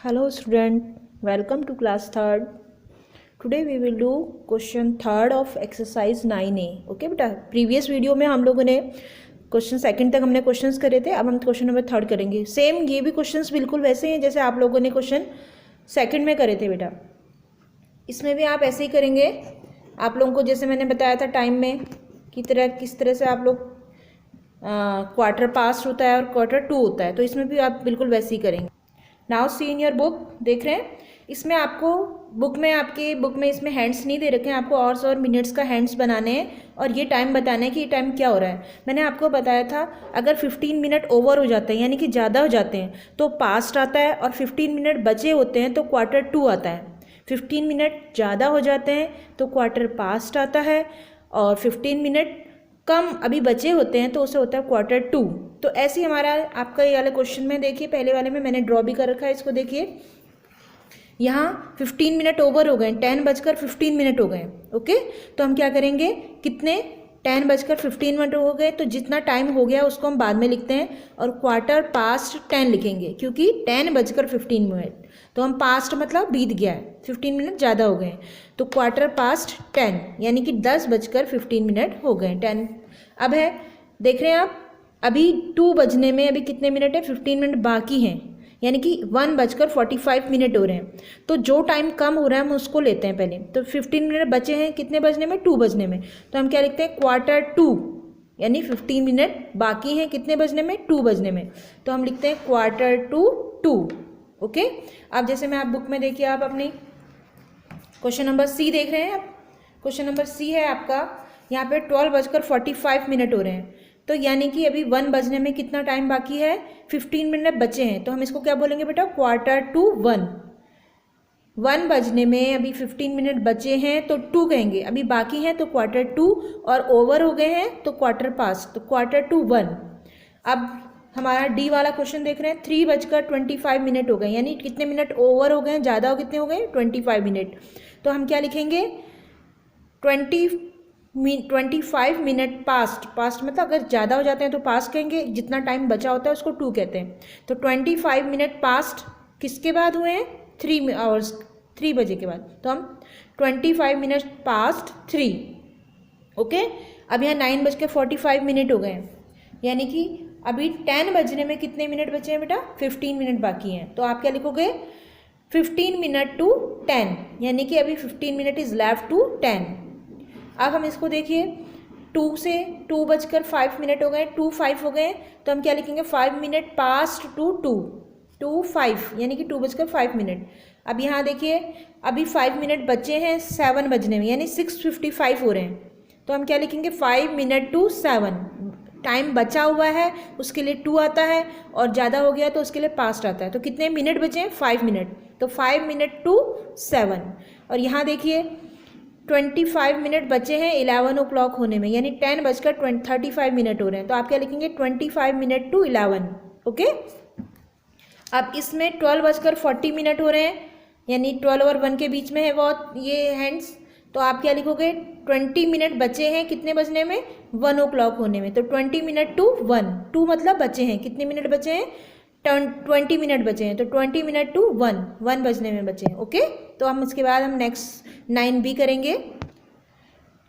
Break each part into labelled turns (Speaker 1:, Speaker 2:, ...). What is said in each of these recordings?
Speaker 1: Hello student, welcome to class 3rd. Today we will do question 3rd of exercise 9A. Okay बेटा, previous video में हम लोगों ने question 2nd तक हमने क्वेश्चंस करे थे. अब हम क्वेश्चन नंबर 3rd करेंगे. सेम ये भी क्वेश्चंस बिल्कुल वैसे हैं जैसे आप लोगों ने क्वेश्चन 2nd में करे थे बेटा. इसमें भी आप ऐसे ही करेंगे. आप लोगों को जैसे मैंने बताया था टाइम में किस तरह से आप लोग क्वार्टर पास्ट होता है और क्वार्टर 2 होता है, तो इसमें भी आप बिल्कुल वैसे ही करेंगे. Now see in your book. देख रहे हैं इसमें आपको बुक में इसमें हैंड्स नहीं दे रखे हैं. आपको आवर्स और मिनट्स का हैंड्स बनाने हैं और ये टाइम बताना है कि ये टाइम क्या हो रहा है. मैंने आपको बताया था अगर 15 मिनट ओवर हो जाते हैं यानी कि ज़्यादा हो जाते हैं तो पास्ट आता है और 15 मिनट बचे होते हैं तो क्वार्टर 2 आता है. 15 मिनट ज़्यादा हो जाते हैं तो क्वार्टर पास्ट आता है और 15 मिनट कम अभी बचे होते हैं तो उसे होता है क्वार्टर 2. तो ऐसे ही हमारा आपका ये वाले क्वेश्चन में देखिए, पहले वाले में मैंने ड्रॉ भी कर रखा है. इसको देखिए, यहाँ 15 मिनट ओवर हो गए, 10:15 हो गए. ओके, तो हम क्या करेंगे, कितने 10:15 हो गए तो जितना टाइम हो गया उसको हम बाद में लिखते हैं और क्वार्टर पास्ट 10 लिखेंगे क्योंकि 10:15. तो हम पास्ट मतलब बीत गया है, 15 मिनट ज़्यादा हो गए तो क्वार्टर पास्ट 10 यानी कि 10:15 हो गए. 10 अब है, देख रहे हैं आप, अभी 2 बजने में अभी कितने मिनट है, 15 मिनट बाकी हैं यानी कि 1:45 हो रहे हैं. तो जो टाइम कम हो रहा है हम उसको लेते हैं पहले. तो 15 मिनट बचे हैं कितने बजने में, 2 बजने में. तो हम क्या लिखते हैं, क्वार्टर 2 यानी 15 मिनट बाकी हैं कितने बजने में, 2 बजने में. तो हम लिखते हैं क्वार्टर 2. ओके, अब जैसे मैं आप बुक में देखिए, आप अपनी क्वेश्चन नंबर सी देख रहे हैं. आप क्वेश्चन नंबर सी है आपका, यहाँ पे 12:45 हो रहे हैं. तो यानी कि अभी 1 बजने में कितना टाइम बाकी है, 15 मिनट बचे हैं. तो हम इसको क्या बोलेंगे बेटा, क्वार्टर 2 1. 1 बजने में अभी 15 मिनट बचे हैं तो 2 कहेंगे, अभी बाकी हैं तो क्वार्टर 2 और ओवर हो गए हैं तो क्वार्टर पास्ट, तो क्वार्टर 2 1. अब हमारा डी वाला क्वेश्चन देख रहे हैं, 3:25 हो गए यानी कितने मिनट ओवर हो गए, ज़्यादा हो कितने हो गए, 25 मिनट. तो हम क्या लिखेंगे, 25 मिनट पास्ट मतलब अगर ज़्यादा हो जाते हैं तो पास्ट कहेंगे, जितना टाइम बचा होता है उसको 2 कहते हैं. तो 25 मिनट पास्ट किसके बाद हुए हैं, 3 आवर्स, 3 बजे के बाद. तो हम 25 मिनट पास्ट 3. ओके, अब यहाँ 9:45 हो गए हैं यानी कि अभी 10 बजने में कितने मिनट बचे हैं बेटा, 15 मिनट बाकी हैं. तो आप क्या लिखोगे, 15 मिनट टू 10 यानी कि अभी 15 मिनट इज़ लेफ्ट टू 10. अब हम इसको देखिए, 2 से 2:05 हो गए, 2:05 हो गए. तो हम क्या लिखेंगे, 5 मिनट पास्ट टू 2:05 यानी कि 2:05. अब यहाँ देखिए, अभी 5 मिनट बचे हैं 7 बजने में यानी 6:55 हो रहे हैं. तो हम क्या लिखेंगे, 5 मिनट टू 7. टाइम बचा हुआ है उसके लिए 2 आता है और ज़्यादा हो गया तो उसके लिए पास्ट आता है. तो कितने मिनट बचे हैं, 5 मिनट. तो 5 मिनट टू 7. और यहाँ देखिए 25 मिनट बचे हैं 11 o'clock होने में यानी 10:35 हो रहे हैं. तो आप क्या लिखेंगे, 25 मिनट टू 11. ओके, अब इसमें 12:40 हो रहे हैं यानी 12 और 1 के बीच में है वो ये हैंड्स. तो आप क्या लिखोगे, 20 मिनट बचे हैं कितने बजने में, 1 o'clock होने में. तो 20 मिनट टू 1, 2 मतलब बचे हैं, कितने मिनट बचे हैं, 20 मिनट बचे हैं. तो 20 मिनट टू 1 बजने में बचे हैं. ओके, तो हम इसके बाद हम नेक्स्ट 9B करेंगे.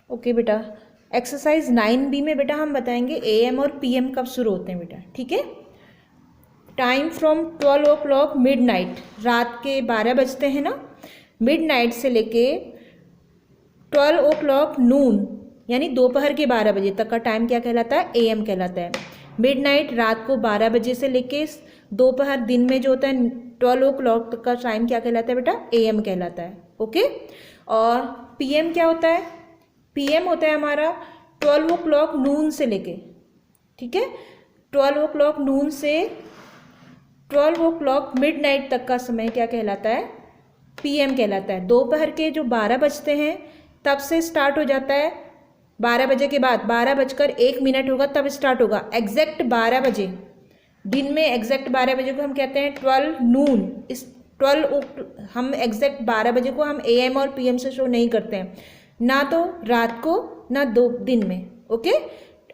Speaker 1: ओके बेटा, एक्सरसाइज 9B में बेटा हम बताएंगे AM और PM कब शुरू होते हैं बेटा. ठीक है, टाइम फ्रॉम 12 o'clock मिडनाइट, रात के 12 बजते हैं ना, मिडनाइट से लेके 12 o'clock नून यानी दोपहर के 12 बजे तक का टाइम क्या कहलाता है, AM कहलाता है. मिडनाइट रात को 12 बजे से लेके दोपहर दिन में जो होता है 12 o'clock तक का टाइम क्या कहलाता है बेटा, AM कहलाता है. ओके, और PM क्या होता है, PM होता है हमारा 12 o'clock नून से लेके, ठीक है, 12 o'clock नून से 12 o'clock मिडनाइट तक का समय क्या कहलाता है, PM कहलाता है. दोपहर के जो 12 बजते हैं तब से स्टार्ट हो जाता है, 12 बजे के बाद 12:01 होगा तब स्टार्ट होगा. एग्जैक्ट 12 बजे दिन में, एग्जैक्ट 12 बजे को हम कहते हैं 12 नून. इस 12 हम एग्जैक्ट 12 बजे को हम AM और PM से शो नहीं करते हैं, ना तो रात को ना दिन में. ओके,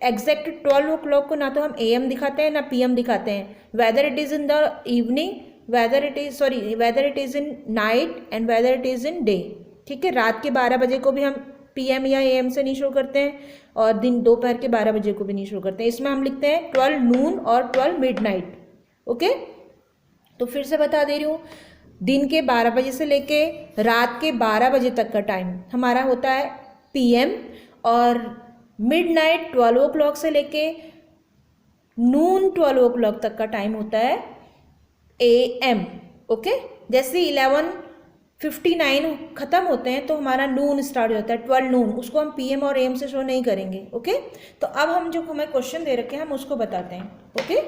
Speaker 1: एग्जैक्ट 12 o'clock को ना तो हम AM दिखाते हैं ना PM दिखाते हैं. Whether it is in the evening whether it is in night and whether it is in day. ठीक है, रात के 12 बजे को भी हम PM या AM से नहीं शो करते हैं और दोपहर के 12 बजे को भी नहीं शो करते हैं। इसमें हम लिखते हैं 12 नून और 12 मिडनाइट। ओके, तो फिर से बता दे रही हूँ, दिन के 12 बजे से लेके रात के 12 बजे तक का टाइम हमारा होता है PM, और मिडनाइट 12 o'clock से लेके नून 12 o'clock तक का टाइम होता है AM। ओके, जैसे 11:59 ख़त्म होते हैं तो हमारा नून स्टार्ट हो जाता है, 12 नून, उसको हम PM और AM से शो नहीं करेंगे। ओके, तो अब हम जो हमें क्वेश्चन दे रखे हैं हम उसको बताते हैं। ओके,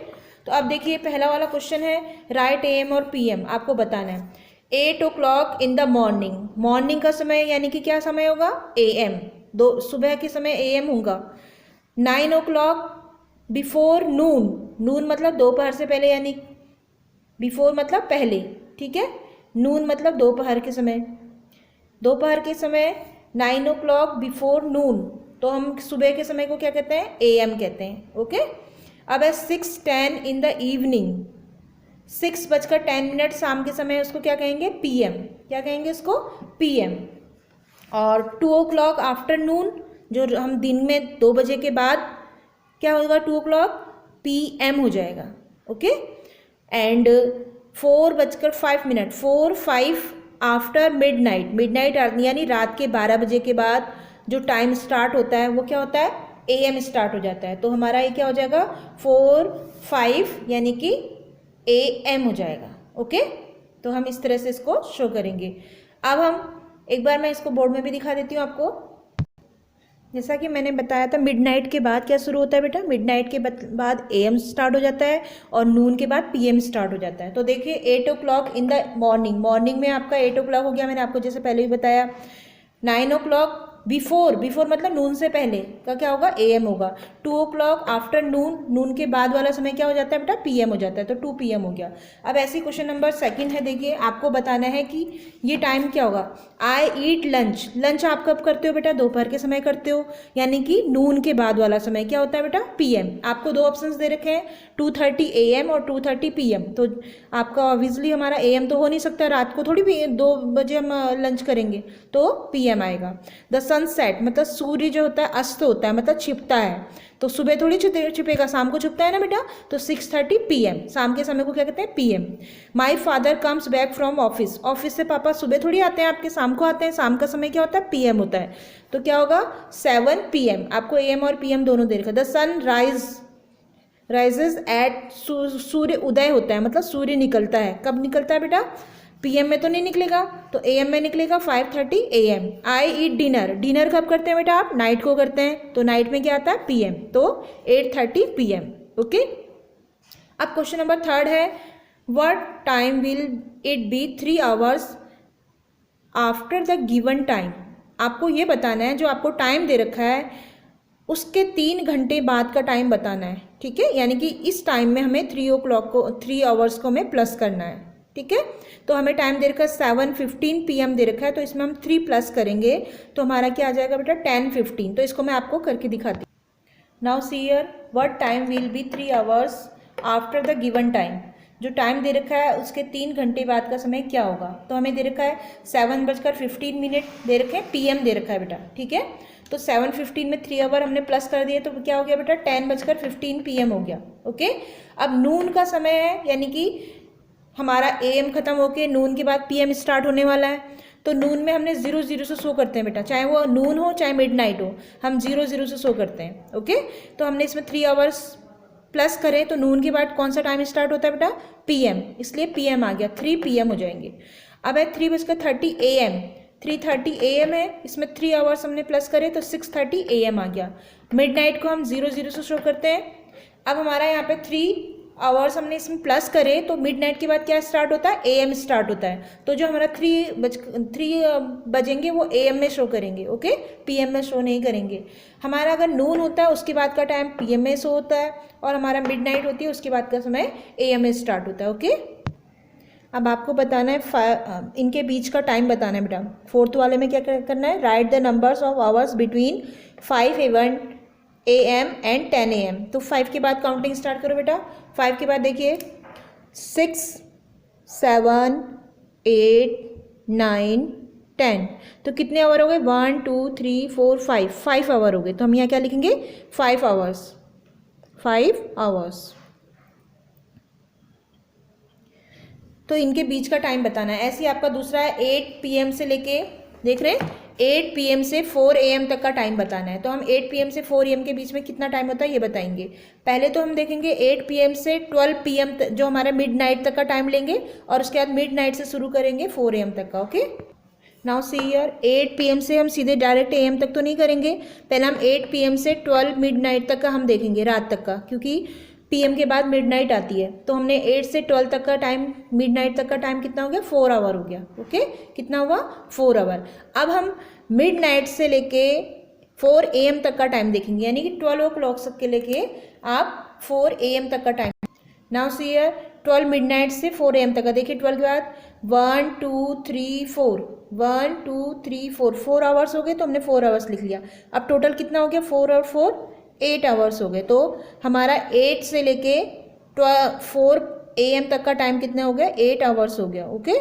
Speaker 1: तो अब देखिए पहला वाला क्वेश्चन है, राइट AM और PM आपको बताना है। 8 o'clock in the morning, morning का समय यानी कि क्या समय होगा, AM, सुबह के समय AM होगा। 9 o'clock बिफोर नून, नून मतलब दोपहर से पहले, यानी बिफोर मतलब पहले। ठीक है, नून मतलब दोपहर के समय, दोपहर के समय 9 o'clock बिफोर नून, तो हम सुबह के समय को क्या कहते हैं, AM कहते हैं। ओके, अब है 6:10 इन द इवनिंग, 6:10 शाम के समय, उसको क्या कहेंगे, PM, क्या कहेंगे उसको, PM। और 2 o'clock आफ्टरनून, जो हम दिन में 2 बजे के बाद क्या होगा, 2 o'clock PM हो जाएगा। Okay, and 4:05, 4:05 after midnight, midnight यानी रात के 12 बजे के बाद जो टाइम स्टार्ट होता है वो क्या होता है, AM स्टार्ट हो जाता है। तो हमारा ये क्या हो जाएगा, 4:05 यानी कि AM हो जाएगा। ओके, तो हम इस तरह से इसको शो करेंगे। अब हम एक बार मैं इसको बोर्ड में भी दिखा देती हूँ आपको। जैसा कि मैंने बताया था, मिडनाइट के बाद क्या शुरू होता है बेटा, मिडनाइट के बाद AM स्टार्ट हो जाता है और नून के बाद PM स्टार्ट हो जाता है। तो देखिए 8 o'clock in the morning, morning में आपका 8 o'clock हो गया, मैंने आपको जैसे पहले भी बताया। 9 o'clock बिफोर, बिफोर मतलब नून से पहले का क्या होगा, AM होगा। 2 o'clock आफ्टर नून, नून के बाद वाला समय क्या हो जाता है बेटा, PM हो जाता है, तो 2 PM हो गया। अब ऐसी क्वेश्चन नंबर 2 है, देखिए आपको बताना है कि ये टाइम क्या होगा। आई ईट लंच, लंच आप कब करते हो बेटा, दोपहर के समय करते हो, यानी कि नून के बाद वाला समय क्या होता है बेटा, PM। आपको 2 ऑप्शंस दे रखे हैं, 2:30 AM और 2:30 PM। तो आपका ऑब्वियसली हमारा AM तो हो नहीं सकता, रात को थोड़ी भी 2 बजे हम लंच करेंगे, तो PM आएगा। द सनसेट मतलब सूर्य जो होता है अस्त होता है, मतलब छिपता है, तो सुबह थोड़ी छिपेगा, शाम को छुपता है ना बेटा, तो 6:30 PM, शाम के समय को क्या कहते हैं, PM। My father comes back from office, office से पापा सुबह थोड़ी आते हैं आपके, शाम को आते हैं, शाम का समय क्या होता है, PM होता है, तो क्या होगा 7 PM। आपको AM और PM दोनों दे रखा है। द सन राइजेज एट, सूर्य उदय होता है, मतलब सूर्य निकलता है, कब निकलता है बेटा, PM में तो नहीं निकलेगा, तो AM में निकलेगा 5:30 AM। I eat dinner, dinner कब करते हैं बेटा आप, नाइट को करते हैं, तो नाइट में क्या आता है, PM, तो 8:30 PM। ओके, अब क्वेश्चन नंबर 3 है, what time will it be 3 hours after the given time. आपको ये बताना है, जो आपको टाइम दे रखा है उसके 3 घंटे बाद का टाइम बताना है। ठीक है, यानी कि इस टाइम में हमें 3 hours को हमें प्लस करना है। ठीक है, तो हमें टाइम दे रखा है 7:15 PM दे रखा है, तो इसमें हम 3 प्लस करेंगे तो हमारा क्या आ जाएगा बेटा, 10:15। तो इसको मैं आपको करके दिखाती हूँ। Now see here, what time will be 3 hours after the given time. जो टाइम दे रखा है उसके 3 घंटे बाद का समय क्या होगा, तो हमें दे रखा है 7:15 दे रखे हैं, PM दे रखा है बेटा। ठीक है, तो 7:15 में 3 hour हमने प्लस कर दिए, तो क्या हो गया बेटा, 10:15 PM हो गया। ओके, अब नून का समय है, यानी कि हमारा AM खत्म होके नून के बाद PM स्टार्ट होने वाला है, तो नून में हमने 0:00 से शो करते हैं बेटा, चाहे वो नून हो चाहे मिडनाइट हो, हम 0:00 से शो करते हैं। ओके, तो हमने इसमें 3 hours प्लस करें तो नून के बाद कौन सा टाइम स्टार्ट होता है बेटा, PM, इसलिए PM आ गया, 3 PM हो जाएंगे। अब है 3:30 AM, 3:30 AM है, इसमें 3 hours हमने प्लस करे तो 6:30 AM आ गया। मिडनाइट को हम 0:00 से शो करते हैं। अब हमारा यहाँ पे 3 hours हमने इसमें प्लस करे तो मिडनाइट के बाद क्या स्टार्ट होता है, AM स्टार्ट होता है, तो जो हमारा 3 बजेंगे वो AM में शो करेंगे। ओके, PM में शो नहीं करेंगे। हमारा अगर नून होता है उसके बाद का टाइम PM में शो होता है, और हमारा मिडनाइट होती है उसके बाद का समय AM में स्टार्ट होता है। ओके, अब आपको बताना है इनके बीच का टाइम बताना है बेटा। 4th वाले में क्या करना है, right the numbers of hours between 5 AM and 10 AM। तो 5 के बाद काउंटिंग स्टार्ट करो बेटा। 5 के बाद देखिए 6, 7, 8, 9, 10। तो कितने आवर हो गए? 1, 2, 3, 4, 5, 5 आवर हो गए। तो हम यहाँ क्या लिखेंगे? 5 आवर्स, 5 आवर्स। तो इनके बीच का टाइम बताना है। ऐसे ही आपका दूसरा है 8 PM से लेके, देख रहे हैं, 8 PM से 4 AM तक का टाइम बताना है। तो हम 8 PM से 4 AM के बीच में कितना टाइम होता है ये बताएंगे। पहले तो हम देखेंगे 8 PM से 12 PM जो हमारा मिड नाइट तक का टाइम लेंगे, और उसके बाद मिड नाइट से शुरू करेंगे 4 AM तक का। Okay, now see here, 8 PM से हम सीधे डायरेक्ट AM तक तो नहीं करेंगे। पहले हम 8 PM से 12 मिड नाइट तक का हम देखेंगे, रात तक का, क्योंकि PM के बाद मिड नाइट आती है। तो हमने 8 से 12 तक का टाइम, मिड नाइट तक का टाइम कितना हो गया? 4 आवर हो गया। ओके, कितना हुआ? 4 आवर। अब हम मिड नाइट से लेके 4 AM तक का टाइम देखेंगे, यानी कि 12 o'clock से लेके आप 4 AM तक का time. Now see here, 12 midnight से 4 AM तक का। देखिए 12 के बाद 1, 2, 3, 4, 1, 2, 3, 4, 4 आवर्स हो गए। तो हमने 4 आवर्स लिख लिया। अब टोटल कितना हो गया? 4 और 4, 8 आवर्स हो गए। तो हमारा 8 से लेके 4 AM तक का टाइम कितना हो गया? 8 आवर्स हो गया। Okay,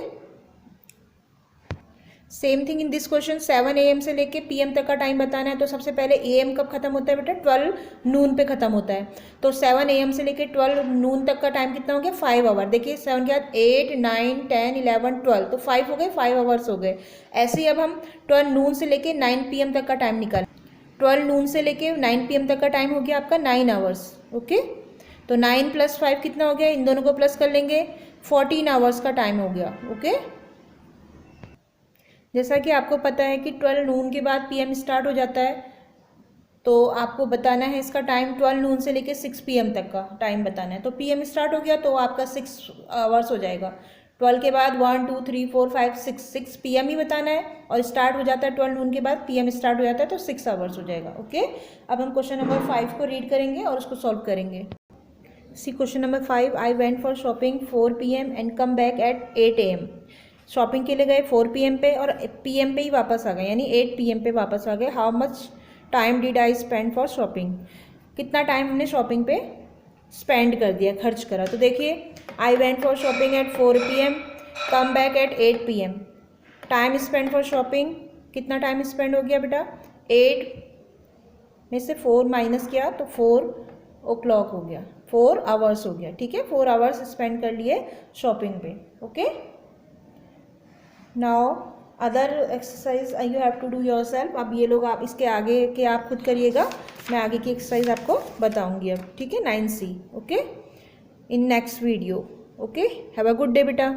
Speaker 1: same thing in this question, 7 AM से लेके PM तक का टाइम बताना है। तो सबसे पहले AM कब खत्म होता है बेटा? 12 नून पे खत्म होता है। तो 7 AM से लेके 12 नून तक का टाइम कितना हो गया? 5 आवर। देखिए 7 के बाद 8, 9, 10, 11, 12, तो 5 हो गए, 5 आवर्स हो गए। ऐसे ही अब हम 12 नून से लेके 9 PM तक का टाइम निकाल। 12 नून से लेके 9 PM तक का टाइम हो गया आपका 9 आवर्स। ओके, तो 9 + 5 कितना हो गया? इन दोनों को प्लस कर लेंगे, 14 आवर्स का टाइम हो गया। ओके, जैसा कि आपको पता है कि 12 नून के बाद PM स्टार्ट हो जाता है, तो आपको बताना है इसका टाइम 12 नून से लेके 6 PM तक का टाइम बताना है। तो PM स्टार्ट हो गया तो आपका 6 आवर्स हो जाएगा। 12 के बाद 1, 2, 3, 4, 5, 6 PM ही बताना है, और स्टार्ट हो जाता है 12 नून के बाद, PM स्टार्ट हो जाता है तो 6 आवर्स हो जाएगा। ओके, अब हम क्वेश्चन नंबर 5 को रीड करेंगे और उसको सॉल्व करेंगे। See question number 5, I went for shopping 4 PM and come back at 8 AM। Shopping के लिए गए 4 PM पे और PM पे ही वापस आ गए, यानी 8 PM पे वापस आ गए। How much time did I spend for shopping? कितना टाइम हमने शॉपिंग पे स्पेंड कर दिया, खर्च करा। तो देखिए, I went for shopping at 4 PM, come back at 8 PM। Time spend for shopping, कितना टाइम स्पेंड हो गया बेटा? 8 में से 4 माइनस किया तो 4 o'clock हो गया, 4 आवर्स हो गया। ठीक है, 4 आवर्स स्पेंड कर लिए शॉपिंग पे। Okay, now other exercise you have to do yourself. अब ये लोग आप इसके आगे के आप खुद करिएगा, मैं आगे की एक्सरसाइज आपको बताऊंगी अब। ठीक है, 9C। Okay, in next video. Okay, have a good day बेटा।